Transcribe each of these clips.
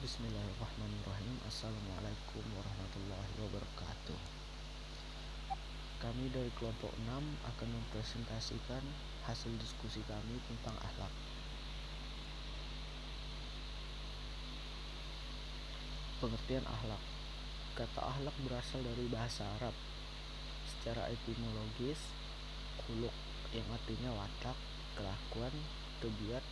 Bismillahirrahmanirrahim. Assalamualaikum warahmatullahi wabarakatuh. Kami dari kelompok 6 akan mempresentasikan hasil diskusi kami tentang akhlak. Pengertian akhlak. Kata akhlak berasal dari bahasa Arab. Secara etimologis, khuluq yang artinya watak, kelakuan, tabiat,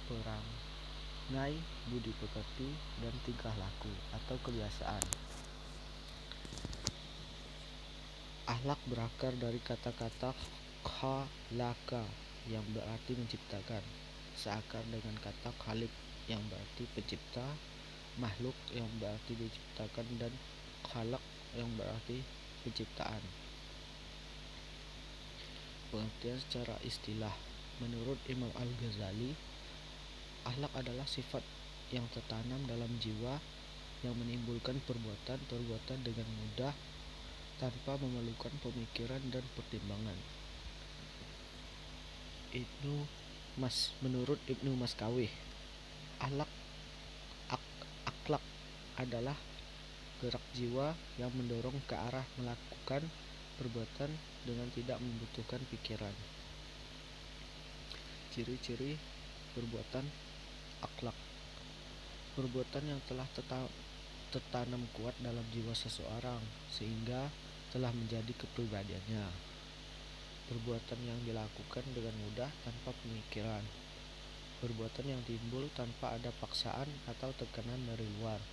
perangai, budi pekerti, dan tingkah laku atau kebiasaan. Akhlak berakar dari kata-kata khalaqa yang berarti menciptakan, seakar dengan kata khaliq yang berarti pencipta, makhluk yang berarti diciptakan, dan khalaq yang berarti penciptaan. Pengertian secara istilah. Menurut Imam Al-Ghazali, akhlak adalah sifat yang tertanam dalam jiwa yang menimbulkan perbuatan dengan mudah tanpa memerlukan pemikiran dan pertimbangan. Menurut Ibnu Maskawih, akhlak adalah gerak jiwa yang mendorong ke arah melakukan perbuatan dengan tidak membutuhkan pikiran. Ciri-ciri perbuatan akhlak. Perbuatan yang telah tertanam kuat dalam jiwa seseorang sehingga telah menjadi kepribadiannya. Perbuatan yang dilakukan dengan mudah tanpa pemikiran. Perbuatan yang timbul tanpa ada paksaan atau tekanan dari luar.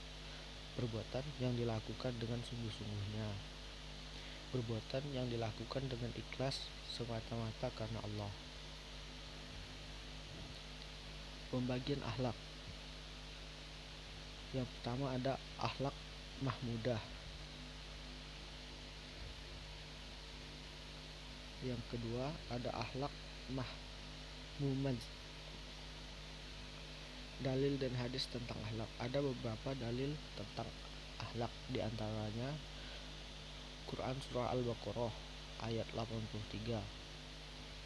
Perbuatan yang dilakukan dengan sungguh-sungguhnya. Perbuatan yang dilakukan dengan ikhlas semata-mata karena Allah. Pembagian akhlak. Yang pertama ada akhlak mahmudah. Yang kedua ada akhlak mahmumaz. Dalil dan hadis tentang akhlak. Ada beberapa dalil tentang akhlak, di antaranya Quran surah Al-Baqarah ayat 83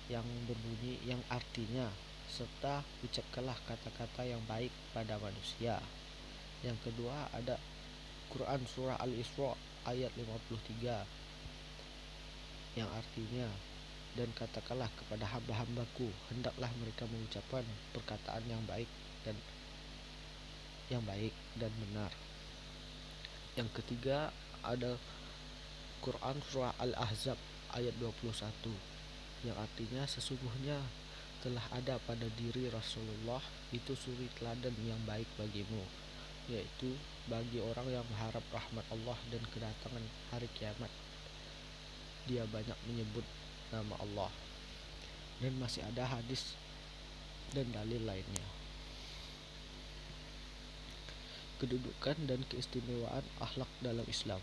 yang berbunyi, yang artinya, serta ucapkanlah kata-kata yang baik pada manusia. Yang kedua ada Quran surah Al-Isra ayat 53 yang artinya, dan katakanlah kepada hamba-hambaku, hendaklah mereka mengucapkan perkataan yang baik dan benar. Yang ketiga ada Quran surah Al-Ahzab ayat 21 yang artinya, sesungguhnya telah ada pada diri Rasulullah itu suri teladan yang baik bagimu, yaitu bagi orang yang berharap rahmat Allah dan kedatangan hari kiamat. Dia banyak menyebut nama Allah. Dan masih ada hadis dan dalil lainnya. Kedudukan dan keistimewaan akhlak dalam Islam.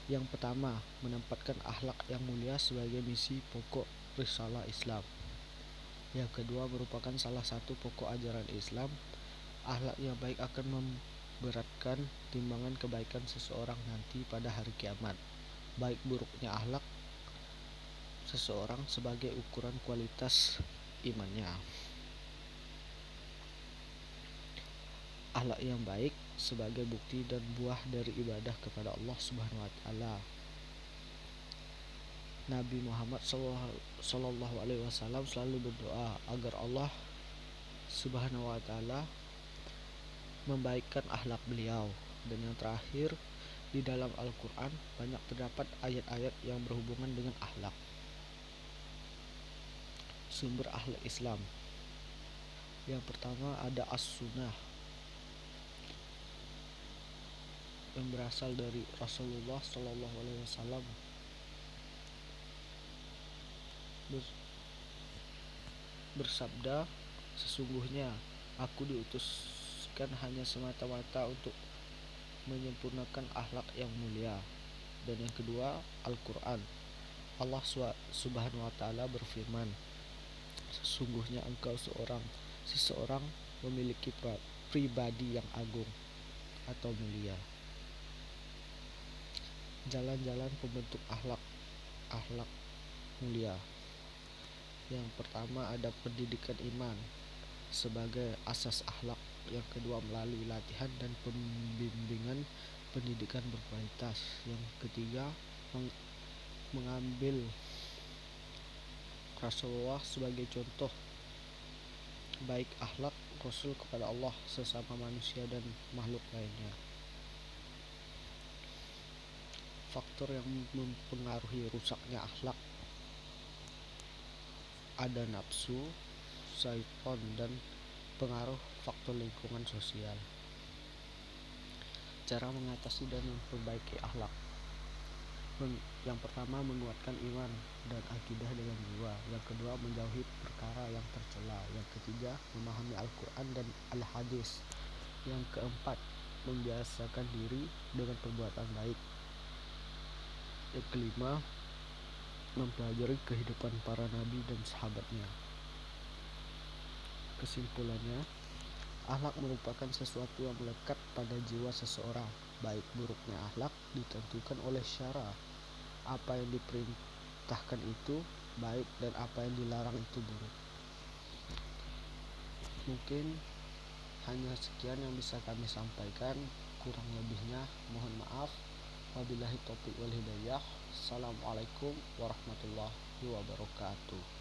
Yang pertama, menempatkan akhlak yang mulia sebagai misi pokok risalah Islam. Yang kedua, merupakan salah satu pokok ajaran Islam. Akhlak yang baik akan memberatkan timbangan kebaikan seseorang nanti pada hari kiamat. Baik buruknya akhlak seseorang sebagai ukuran kualitas imannya. Akhlak yang baik sebagai bukti dan buah dari ibadah kepada Allah Subhanahu wa taala. Nabi Muhammad sallallahu alaihi wasallam selalu berdoa agar Allah Subhanahu wa taala membaikkan akhlak beliau. Dan yang terakhir, di dalam Al-Quran banyak terdapat ayat-ayat yang berhubungan dengan akhlak. Sumber akhlak Islam. Yang pertama ada As-Sunnah yang berasal dari Rasulullah Sallallahu Alaihi Wasallam bersabda, sesungguhnya aku diutuskan hanya semata-mata untuk menyempurnakan akhlak yang mulia. Dan yang kedua Al-Quran. Allah Subhanahu wa taala berfirman, sesungguhnya engkau seseorang memiliki pribadi yang agung atau mulia. Jalan-jalan pembentuk akhlak mulia. Yang pertama ada pendidikan iman sebagai asas akhlak. Yang kedua, melalui latihan dan pembimbingan pendidikan berkualitas. Yang ketiga, mengambil Rasulullah sebagai contoh baik akhlak Rasul kepada Allah, sesama manusia, dan makhluk lainnya. Faktor yang mempengaruhi rusaknya akhlak ada nafsu, syaitan, dan pengaruh faktor lingkungan sosial. Cara mengatasi dan memperbaiki akhlak. Yang pertama, menguatkan iman dan akidah dengan jiwa. Yang kedua, menjauhi perkara yang tercela. Yang ketiga, memahami Al-Quran dan Al-Hadis. Yang keempat, membiasakan diri dengan perbuatan baik. Yang kelima, mempelajari kehidupan para nabi dan sahabatnya. Kesimpulannya, akhlak merupakan sesuatu yang melekat pada jiwa seseorang. Baik buruknya akhlak ditentukan oleh syara. Apa yang diperintahkan itu baik dan apa yang dilarang itu buruk. Mungkin hanya sekian yang bisa kami sampaikan. Kurang lebihnya mohon maaf. Wabillahi taufiq wal hidayah. Assalamualaikum warahmatullahi wabarakatuh.